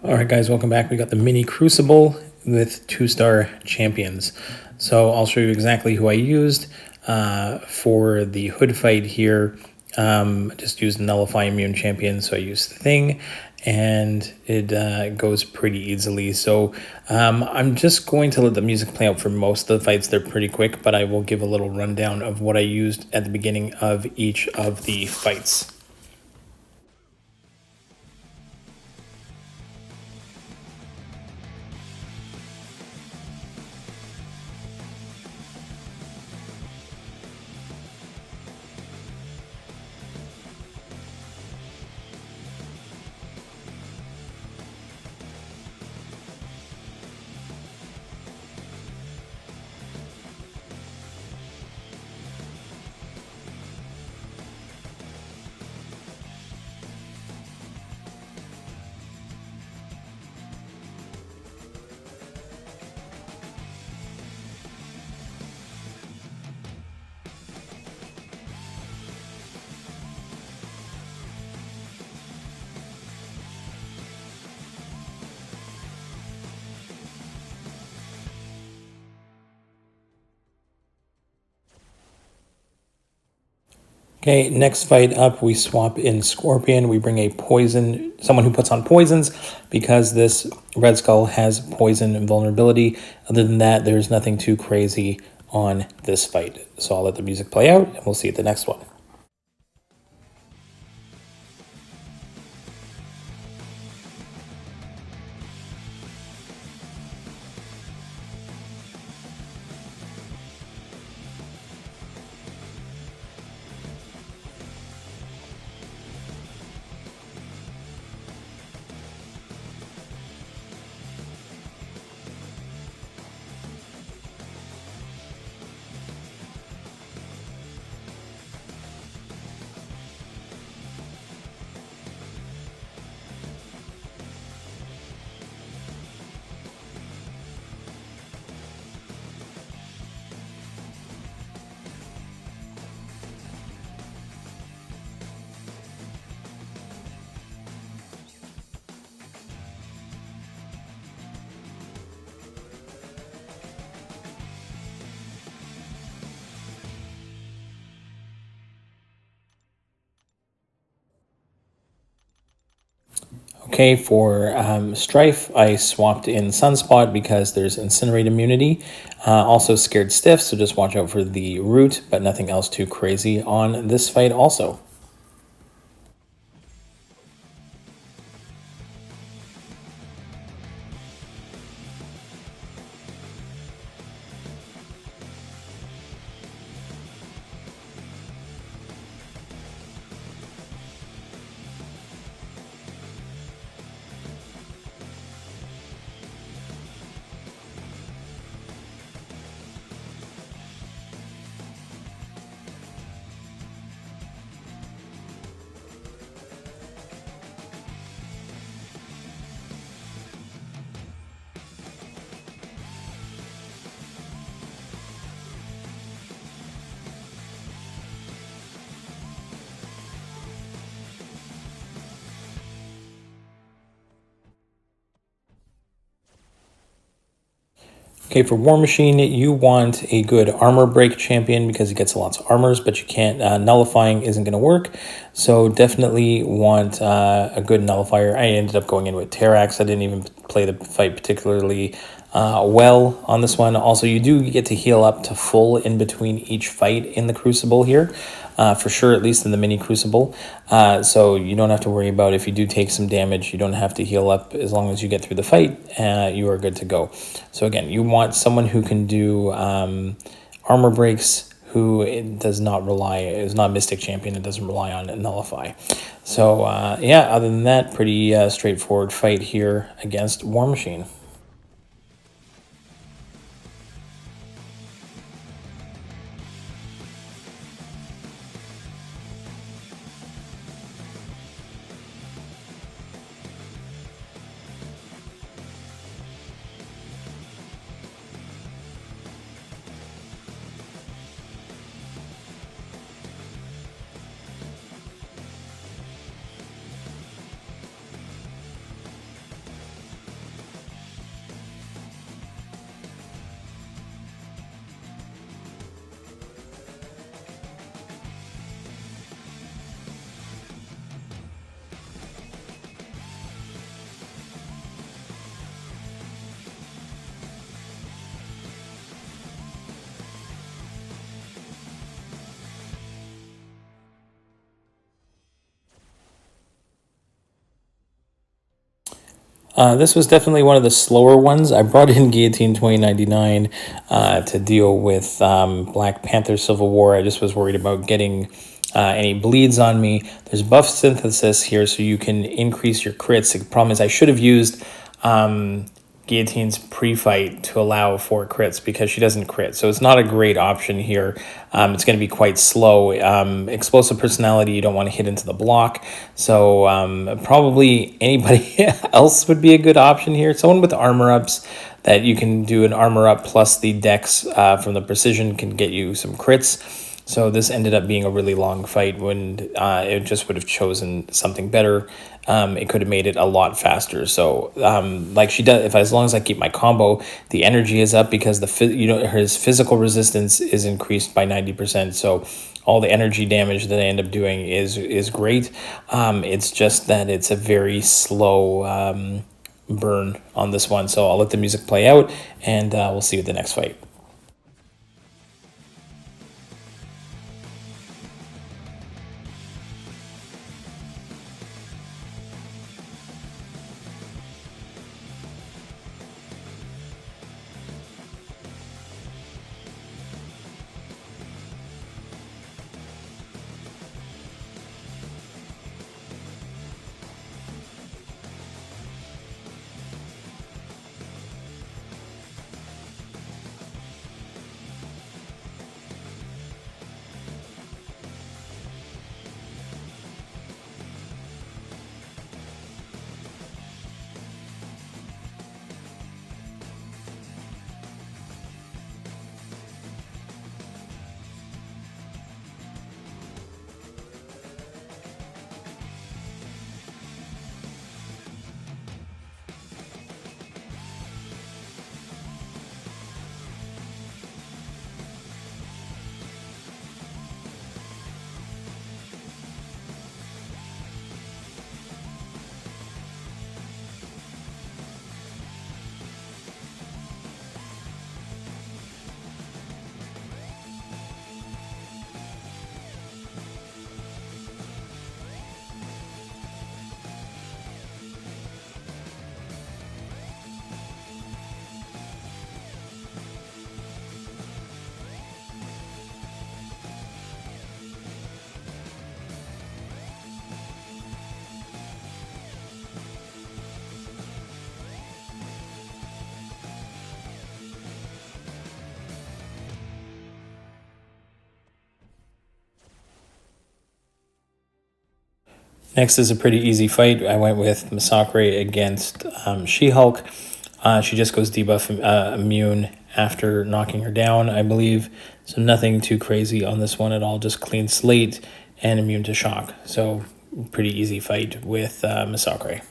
All right, guys, welcome back. We got the mini Crucible with 2-star champions. So I'll show you exactly who I used for the hood fight here. I just used Nullify Immune champion, so I used the thing, and it goes pretty easily. So I'm just going to let the music play out for most of the fights. They're pretty quick, but I will give a little rundown of what I used at the beginning of each of the fights. Okay, next fight up, we swap in Scorpion. We bring a poison, someone who puts on poisons, because this Red Skull has poison and vulnerability. Other than that, there's nothing too crazy on this fight. So I'll let the music play out, and we'll see you at the next one. Okay, for Strife, I swapped in Sunspot because there's Incinerate immunity. Also Scared Stiff, so just watch out for the root, but nothing else too crazy on this fight also. Okay, for War Machine, you want a good armor break champion because he gets lots of armors, but you can't, nullifying isn't going to work. So definitely want a good nullifier. I ended up going in with Terrax. I didn't even play the fight particularly well on this one. Also, you do get to heal up to full in between each fight in the Crucible here. For sure, at least in the mini Crucible. So you don't have to worry about if you do take some damage, you don't have to heal up. As long as you get through the fight, you are good to go. So again, you want someone who can do armor breaks, who does not rely, is not Mystic Champion, and doesn't rely on Nullify. So yeah, other than that, pretty straightforward fight here against War Machine. This was definitely one of the slower ones. I brought in Guillotine 2099 to deal with Black Panther Civil War. I just was worried about getting any bleeds on me. There's buff synthesis here, so you can increase your crits. The problem is I should have used Guillotine's pre-fight to allow for crits because she doesn't crit. So it's not a great option here. It's going to be quite slow. Explosive personality, you don't want to hit into the block. So probably anybody else would be a good option here. Someone with armor ups that you can do an armor up plus the dex from the precision can get you some crits. So this ended up being a really long fight when it just would have chosen something better. It could have made it a lot faster. So like she does, if as long as I keep my combo, the energy is up because his physical resistance is increased by 90%. So all the energy damage that I end up doing is great. It's just that it's a very slow burn on this one. So I'll let the music play out, and we'll see you at the next fight. Next is a pretty easy fight. I went with MCOC against SheHulk. She just goes debuff immune after knocking her down, I believe. So nothing too crazy on this one at all. Just clean slate and immune to shock. So pretty easy fight with MCOC.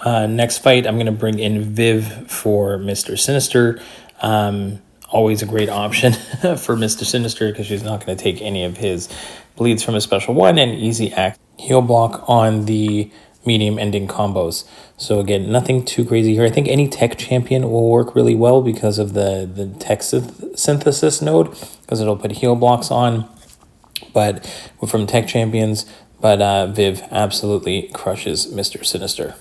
Next fight, I'm going to bring in Viv for Mr. Sinister. Always a great option for Mr. Sinister because she's not going to take any of his bleeds from a special one and easy act heal block on the medium ending combos. So again, nothing too crazy here. I think any tech champion will work really well because of the tech synthesis node because it'll put heal blocks on. But from tech champions, but Viv absolutely crushes Mr. Sinister.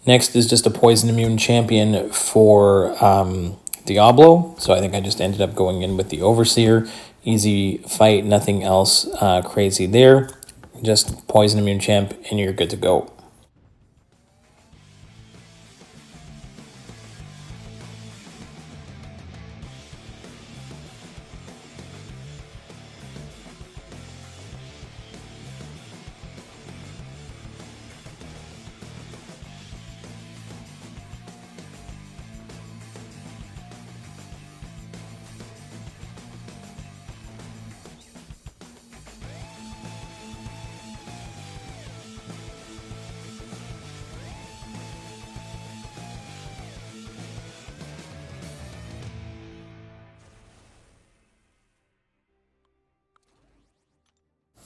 Next is just a poison immune champion for Diablo. So I think I just ended up going in with the Overseer. Easy fight, nothing else crazy there. Just poison immune champ and you're good to go.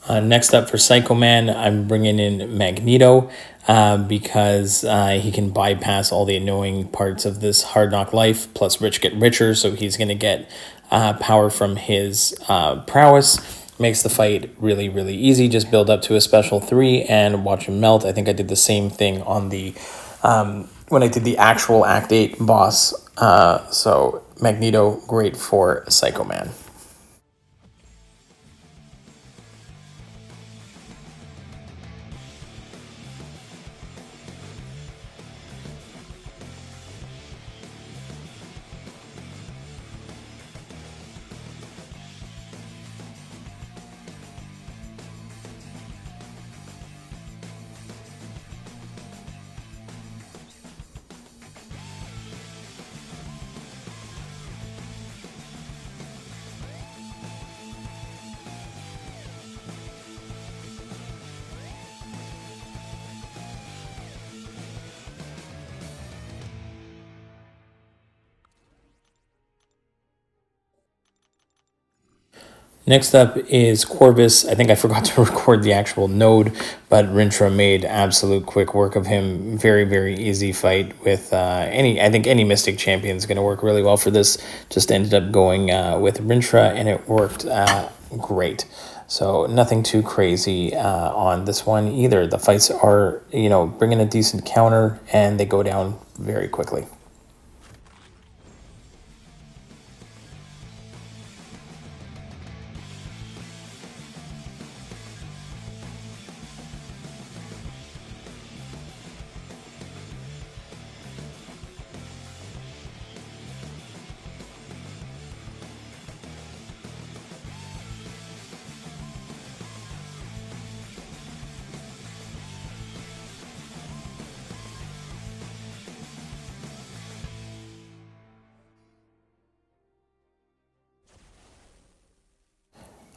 Next up for Psycho Man, I'm bringing in Magneto because he can bypass all the annoying parts of this Hard Knock Life, plus Rich get richer, so he's going to get power from his prowess. Makes the fight really, really easy. Just build up to a special 3 and watch him melt. I think I did the same thing on the when I did the actual Act 8 boss. So Magneto, great for Psycho Man. Next up is Corbvis. I think I forgot to record the actual node, but Rintra made absolute quick work of him. Very, very easy fight with I think any Mystic champion is going to work really well for this. Just ended up going with Rintra, and it worked great. So nothing too crazy on this one either. The fights are, bringing a decent counter, and they go down very quickly.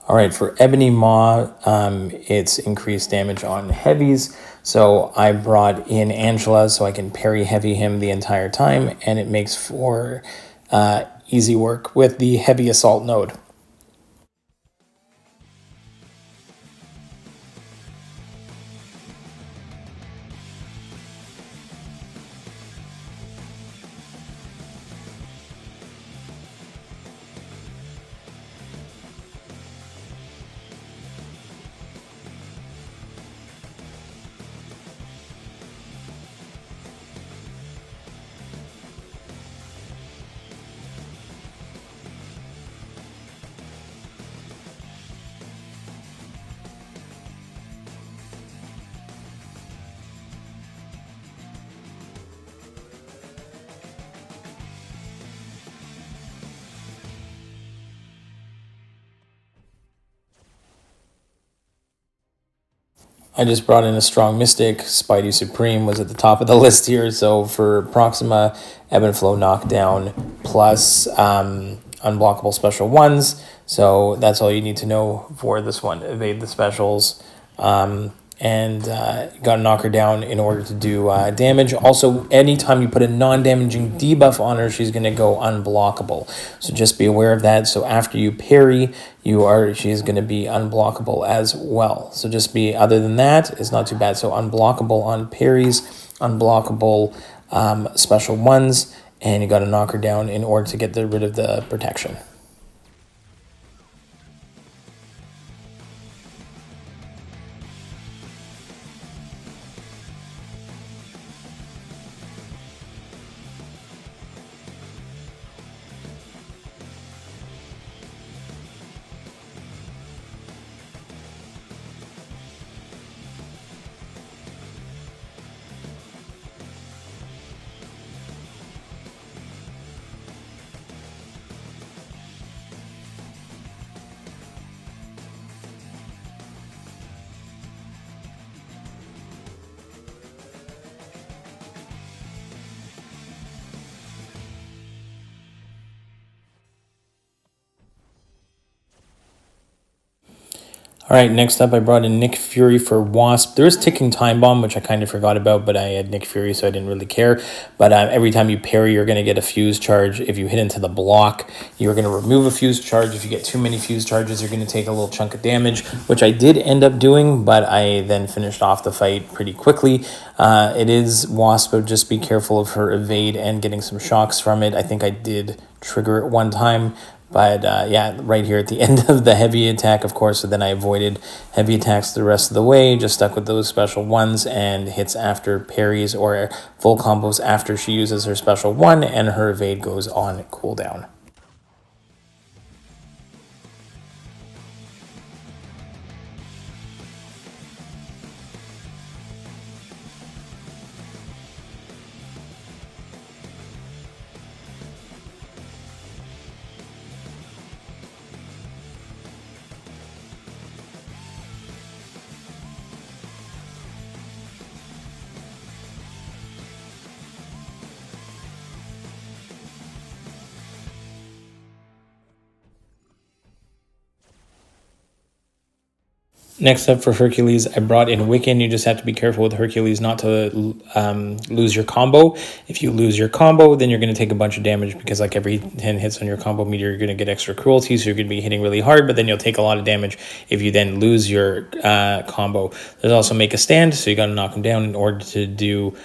All right, for Ebony Maw, it's increased damage on heavies. So I brought in Angela so I can parry heavy him the entire time, and it makes for easy work with the heavy assault node. I just brought in a strong Mystic. Spidey Supreme was at the top of the list here. So for Proxima, Ebb and Flow knockdown plus unblockable special ones. So that's all you need to know for this one. Evade the specials. And got to knock her down in order to do damage. Also, anytime you put a non-damaging debuff on her, she's going to go unblockable. So just be aware of that. So after you parry, she's going to be unblockable as well. So just be, other than that, it's not too bad. So unblockable on parries, unblockable special ones, and you got to knock her down in order to get rid of the protection. All right, next up, I brought in Nick Fury for Wasp. There is Ticking Time Bomb, which I kind of forgot about, but I had Nick Fury, so I didn't really care. But every time you parry, you're going to get a fuse charge. If you hit into the block, you're going to remove a fuse charge. If you get too many fuse charges, you're going to take a little chunk of damage, which I did end up doing, but I then finished off the fight pretty quickly. It is Wasp, but just be careful of her evade and getting some shocks from it. I think I did trigger it one time. But yeah, right here at the end of the heavy attack, of course, so then I avoided heavy attacks the rest of the way, just stuck with those special ones and hits after parries or full combos after she uses her special one, and her evade goes on cooldown. Next up for Hercules, I brought in Wiccan. You just have to be careful with Hercules not to lose your combo. If you lose your combo, then you're going to take a bunch of damage because like every 10 hits on your combo meter, you're going to get extra cruelty, so you're going to be hitting really hard, but then you'll take a lot of damage if you then lose your combo. There's also Make a Stand, so you got to knock him down in order to do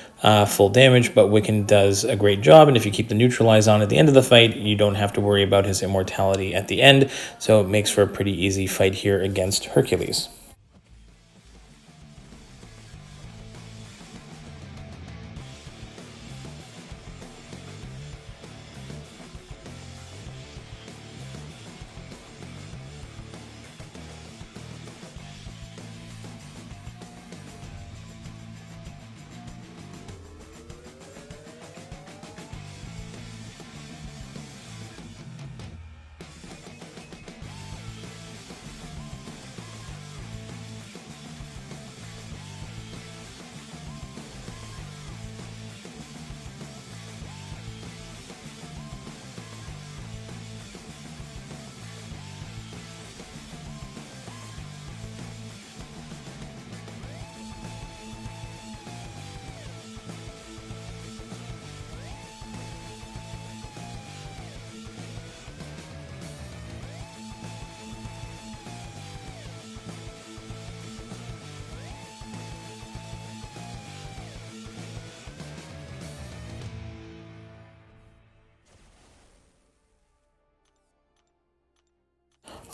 full damage, but Wiccan does a great job, and if you keep the Neutralize on at the end of the fight, you don't have to worry about his immortality at the end, so it makes for a pretty easy fight here against Hercules.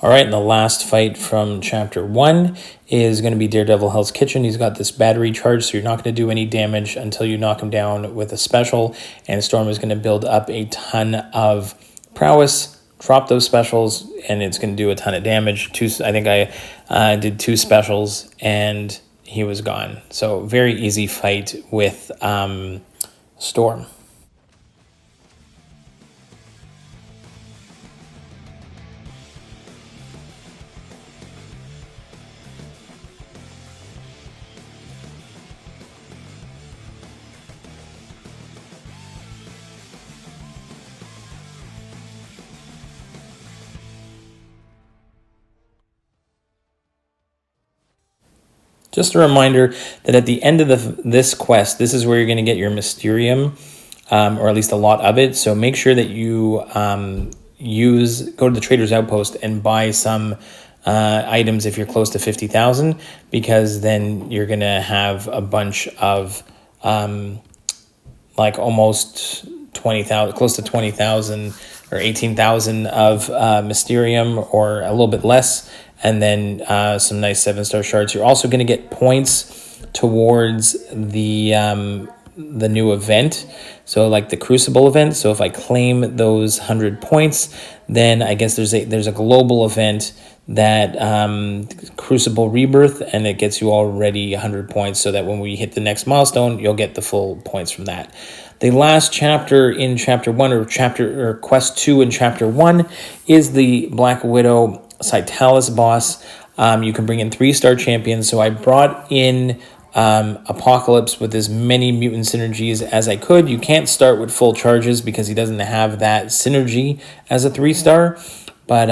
All right, and the last fight from Chapter 1 is going to be Daredevil Hell's Kitchen. He's got this battery charge, so you're not going to do any damage until you knock him down with a special, and Storm is going to build up a ton of prowess, drop those specials, and it's going to do a ton of damage. I think I did 2 specials, and he was gone. So very easy fight with Storm. Just a reminder that at the end of this quest, this is where you're going to get your Mysterium, or at least a lot of it. So make sure that you go to the Trader's Outpost and buy some items if you're close to 50,000, because then you're going to have a bunch of like almost 20,000, close to 20,000 or 18,000 of Mysterium, or a little bit less, and then some nice 7-star shards. You're also going to get points towards the new event, so like the Crucible event. So if I claim those 100 points, then I guess there's a global event that Crucible Rebirth, and it gets you already 100 points, so that when we hit the next milestone, you'll get the full points from that. The last chapter in Chapter 1, or Quest 2 in Chapter 1, is the Black Widow Scytalis boss. You can bring in 3-star champions, so I brought in Apocalypse with as many mutant synergies as I could. You can't start with full charges because he doesn't have that synergy as a 3-star, but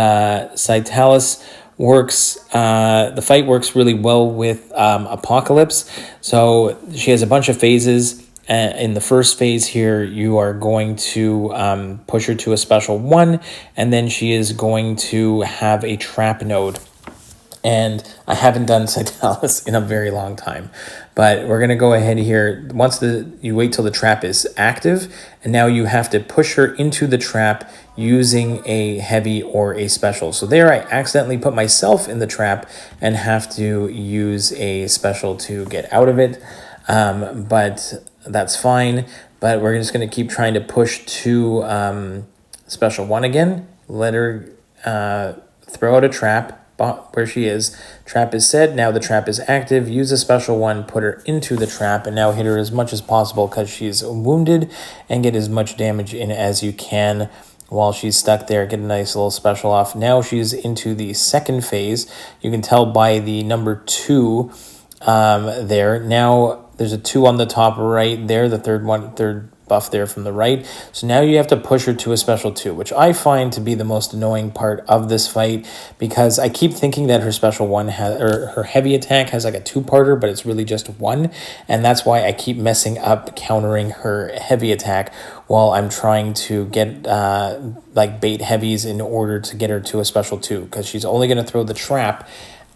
Scytalis works, the fight works really well with Apocalypse. So she has a bunch of phases. In the first phase here, you are going to push her to a special 1, and then she is going to have a trap node. And I haven't done Scytalis in a very long time, but we're going to go ahead here. Once you wait till the trap is active, and now you have to push her into the trap using a heavy or a special. So there I accidentally put myself in the trap and have to use a special to get out of it. But that's fine. But we're just going to keep trying to push to special 1 again. Let her throw out a trap where she is. Trap is set. Now the trap is active. Use a special 1, put her into the trap, and now hit her as much as possible because she's wounded, and get as much damage in as you can while she's stuck there. Get a nice little special off. Now she's into the second phase. You can tell by the number 2 there. Now there's a 2 on the top right there, the third buff there from the right. So now you have to push her to a special 2, which I find to be the most annoying part of this fight, because I keep thinking that her special 1 has, or her heavy attack has like a 2-parter, but it's really just 1, and that's why I keep messing up countering her heavy attack while I'm trying to get like bait heavies in order to get her to a special 2, because she's only going to throw the trap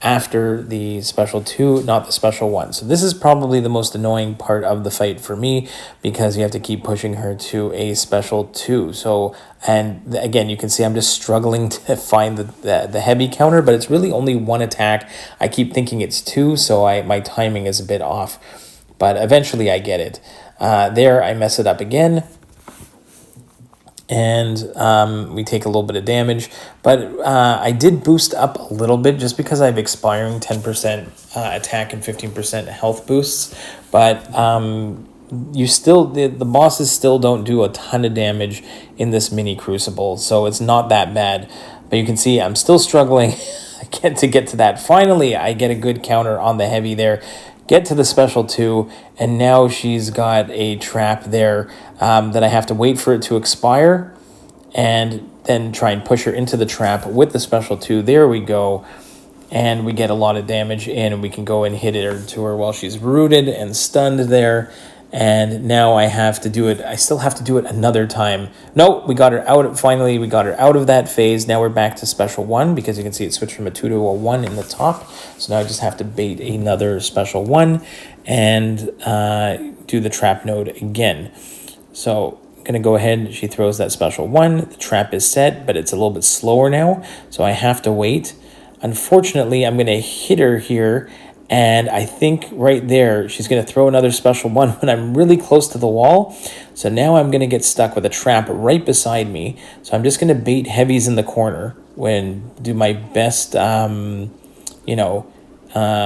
after the special 2, not the special 1. So this is probably the most annoying part of the fight for me, because you have to keep pushing her to a special 2. So, and again, you can see I'm just struggling to find the heavy counter, but it's really only 1 attack. I keep thinking it's 2, so my timing is a bit off, but eventually I get it. There I mess it up again, and we take a little bit of damage, but I did boost up a little bit just because I have expiring 10% attack and 15% health boosts, but you still, the bosses still don't do a ton of damage in this mini Crucible, so it's not that bad. But you can see I'm still struggling to get to that. Finally, I get a good counter on the heavy there, get to the special 2, and now she's got a trap there that I have to wait for it to expire and then try and push her into the trap with the special 2. There we go. And we get a lot of damage in, and we can go and hit her to her while she's rooted and stunned there. And now I have to do it. I still have to do it another time. No, we got her out. Finally, we got her out of that phase. Now we're back to special 1, because you can see it switched from a 2 to a 1 in the top. So now I just have to bait another special 1 and do the trap node again. So I'm going to go ahead. She throws that special 1. The trap is set, but it's a little bit slower now, so I have to wait. Unfortunately, I'm going to hit her here, and I think right there she's going to throw another special 1 when I'm really close to the wall. So now I'm going to get stuck with a trap right beside me. So I'm just going to bait heavies in the corner and do my best,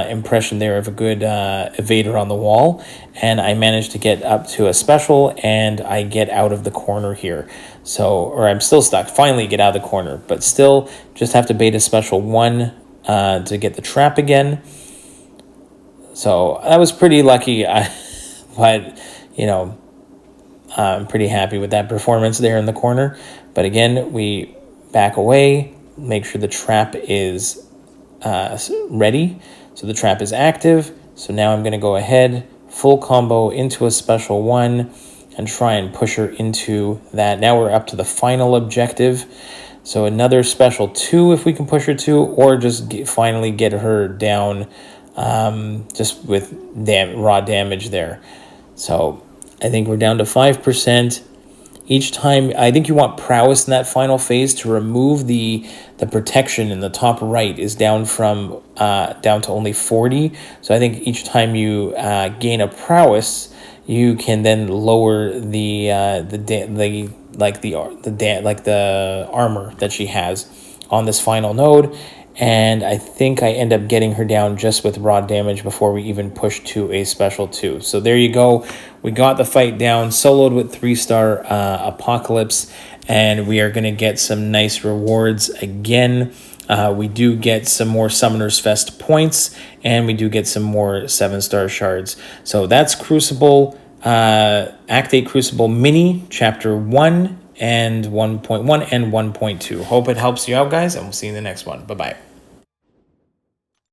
impression there of a good evader on the wall. And I managed to get up to a special, and I get out of the corner here. So, or I'm still stuck. Finally get out of the corner, but still just have to bait a special 1 to get the trap again. So that was pretty lucky, but, I'm pretty happy with that performance there in the corner. But again, we back away, make sure the trap is ready. So the trap is active. So now I'm going to go ahead, full combo into a special 1 and try and push her into that. Now we're up to the final objective. So another special 2 if we can push her to, or just finally get her down just with raw damage there. So I think we're down to 5%. Each time, I think you want prowess in that final phase to remove the protection in the top right is down to only 40. So I think each time you gain a prowess, you can then lower the armor that she has on this final node. And I think I end up getting her down just with raw damage before we even push to a special 2. So there you go. We got the fight down, soloed with 3-star Apocalypse, and we are going to get some nice rewards again. We do get some more Summoner's Fest points, and we do get some more 7-star shards. So that's Crucible, Act 8 Crucible Mini, Chapter 1 and 1.1 and 1.2. Hope it helps you out, guys, and we'll see you in the next one. Bye-bye.